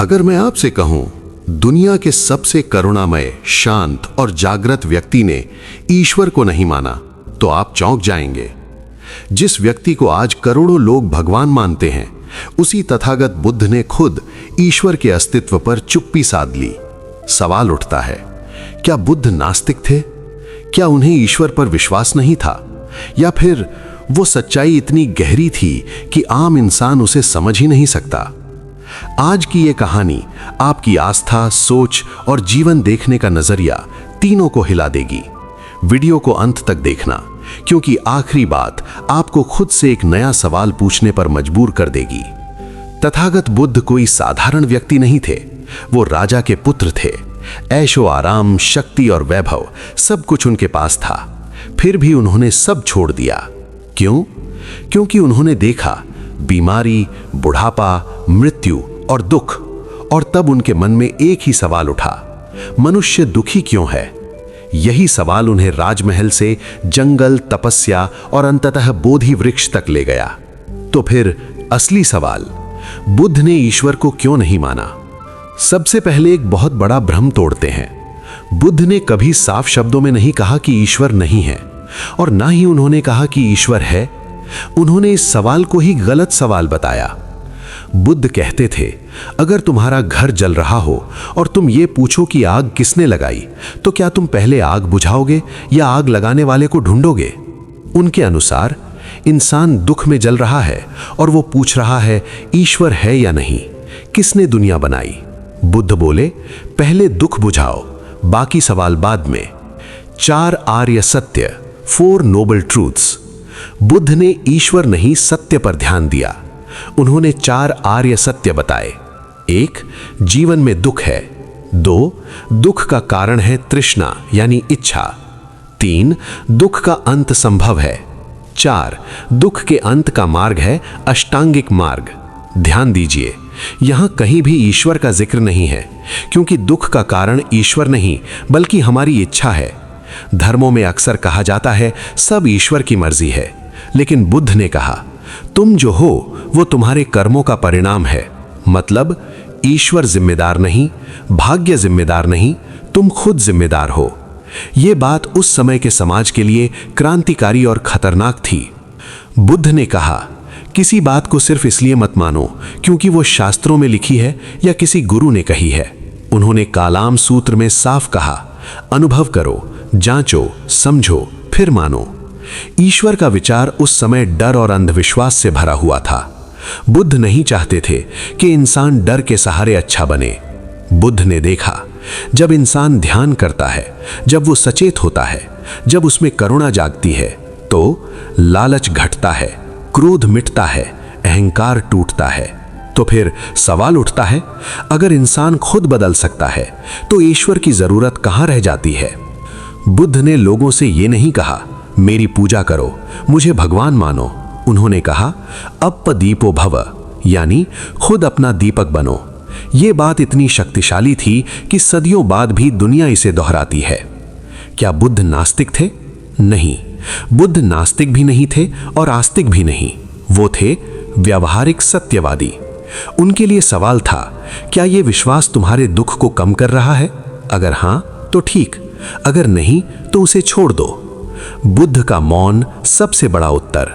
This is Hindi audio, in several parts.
अगर मैं आपसे कहूं, दुनिया के सबसे करुणामय, शांत और जागृत व्यक्ति ने ईश्वर को नहीं माना, तो आप चौंक जाएंगे। जिस व्यक्ति को आज करोड़ों लोग भगवान मानते हैं, उसी तथागत बुद्ध ने खुद ईश्वर के अस्तित्व पर चुप्पी साध ली। सवाल उठता है, क्या बुद्ध नास्तिक थे? क्या उन्हें ईश्वर पर विश्वास नहीं था? या फिर वो सच्चाई इतनी गहरी थी कि आम इंसान उसे समझ ही नहीं सकता? आज की ये कहानी आपकी आस्था, सोच और जीवन देखने का नजरिया तीनों को हिला देगी। वीडियो को अंत तक देखना, क्योंकि आखिरी बात आपको खुद से एक नया सवाल पूछने पर मजबूर कर देगी। तथागत बुद्ध कोई साधारण व्यक्ति नहीं थे। वो राजा के पुत्र थे। ऐशो आराम, शक्ति और वैभव सब कुछ उनके पास था। फिर भी उन्होंने सब छोड़ दिया। क्यों? क्योंकि उन्होंने देखा बीमारी, बुढ़ापा, मृत्यु और दुख, और तब उनके मन में एक ही सवाल उठा, मनुष्य दुखी क्यों है? यही सवाल उन्हें राजमहल से जंगल, तपस्या और अंततः बोधि वृक्ष तक ले गया। तो फिर असली सवाल, बुद्ध ने ईश्वर को क्यों नहीं माना? सबसे पहले एक बहुत बड़ा भ्रम तोड़ते हैं। बुद्ध ने कभी साफ शब्दों में नहीं कहा कि ईश्वर नहीं है, और ना ही उन्होंने कहा कि ईश्वर है। उन्होंने इस सवाल को ही गलत सवाल बताया। बुद्ध कहते थे, अगर तुम्हारा घर जल रहा हो और तुम ये पूछो कि आग किसने लगाई, तो क्या तुम पहले आग बुझाओगे या आग लगाने वाले को ढूंढोगे? उनके अनुसार इंसान दुख में जल रहा है और वो पूछ रहा है, ईश्वर है या नहीं, किसने दुनिया बनाई? बुद्ध बोले, पहले दुख बुझाओ, बाकी सवाल बाद में। 4 आर्य सत्य, 4 नोबल ट्रूथ्स। बुद्ध ने ईश्वर नहीं, सत्य पर ध्यान दिया। उन्होंने 4 आर्य सत्य बताए। 1, जीवन में दुख है। 2, दुख का कारण है तृष्णा यानी इच्छा। 3, दुख का अंत संभव है। 4, दुख के अंत का मार्ग है अष्टांगिक मार्ग। ध्यान दीजिए, यहां कहीं भी ईश्वर का जिक्र नहीं है, क्योंकि दुख का कारण ईश्वर नहीं बल्कि हमारी इच्छा है। धर्मों में अक्सर कहा जाता है सब ईश्वर की मर्जी है, लेकिन बुद्ध ने कहा, तुम जो हो वो तुम्हारे कर्मों का परिणाम है। मतलब ईश्वर जिम्मेदार नहीं, भाग्य जिम्मेदार नहीं, तुम खुद जिम्मेदार हो। ये बात उस समय के समाज के लिए क्रांतिकारी और खतरनाक थी। बुद्ध ने कहा, किसी बात को सिर्फ इसलिए मत मानो क्योंकि वो शास्त्रों में लिखी है या किसी गुरु ने कही है। उन्होंने कालाम सूत्र में साफ कहा, अनुभव करो, जांचो, समझो, फिर मानो। ईश्वर का विचार उस समय डर और अंधविश्वास से भरा हुआ था। बुद्ध नहीं चाहते थे कि इंसान डर के सहारे अच्छा बने। बुद्ध ने देखा, जब इंसान ध्यान करता है, जब वो सचेत होता है, जब उसमें करुणा जागती है, तो लालच घटता है, क्रोध मिटता है, अहंकार टूटता है। तो फिर सवाल उठता है, अगर इंसान खुद बदल सकता है तो ईश्वर की जरूरत कहां रह जाती है? बुद्ध ने लोगों से यह नहीं कहा, मेरी पूजा करो, मुझे भगवान मानो। उन्होंने कहा, अपदीपो भव, यानी खुद अपना दीपक बनो। यह बात इतनी शक्तिशाली थी कि सदियों बाद भी दुनिया इसे दोहराती है। क्या बुद्ध नास्तिक थे? नहीं, बुद्ध नास्तिक भी नहीं थे और आस्तिक भी नहीं। वो थे व्यावहारिक सत्यवादी। उनके लिए सवाल था, क्या ये विश्वास तुम्हारे दुख को कम कर रहा है? अगर हां तो ठीक, अगर नहीं तो उसे छोड़ दो। बुद्ध का मौन सबसे बड़ा उत्तर।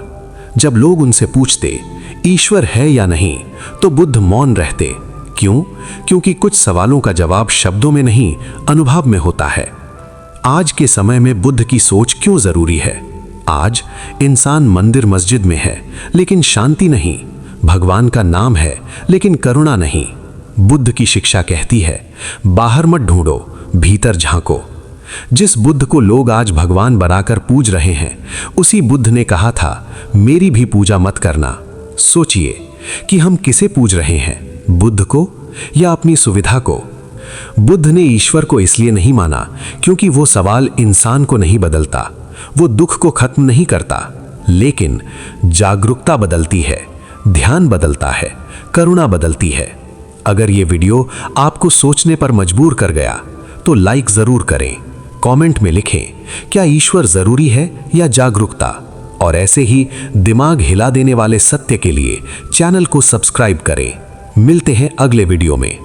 जब लोग उनसे पूछते, ईश्वर है या नहीं, तो बुद्ध मौन रहते। क्यों? क्योंकि कुछ सवालों का जवाब शब्दों में नहीं, अनुभव में होता है। आज के समय में बुद्ध की सोच क्यों जरूरी है? आज इंसान मंदिर मस्जिद में है लेकिन शांति नहीं, भगवान का नाम है लेकिन करुणा नहीं। बुद्ध की शिक्षा कहती है, बाहर मत ढूंढो, भीतर झांको। जिस बुद्ध को लोग आज भगवान बनाकर पूज रहे हैं, उसी बुद्ध ने कहा था, मेरी भी पूजा मत करना। सोचिए कि हम किसे पूज रहे हैं, बुद्ध को या अपनी सुविधा को? बुद्ध ने ईश्वर को इसलिए नहीं माना क्योंकि वो सवाल इंसान को नहीं बदलता, वो दुख को खत्म नहीं करता, लेकिन जागरूकता बदलती है, ध्यान बदलता है, करुणा बदलती है। अगर ये वीडियो आपको सोचने पर मजबूर कर गया तो लाइक जरूर करें, कमेंट में लिखें, क्या ईश्वर जरूरी है या जागरूकता? और ऐसे ही दिमाग हिला देने वाले सत्य के लिए चैनल को सब्सक्राइब करें। मिलते हैं अगले वीडियो में।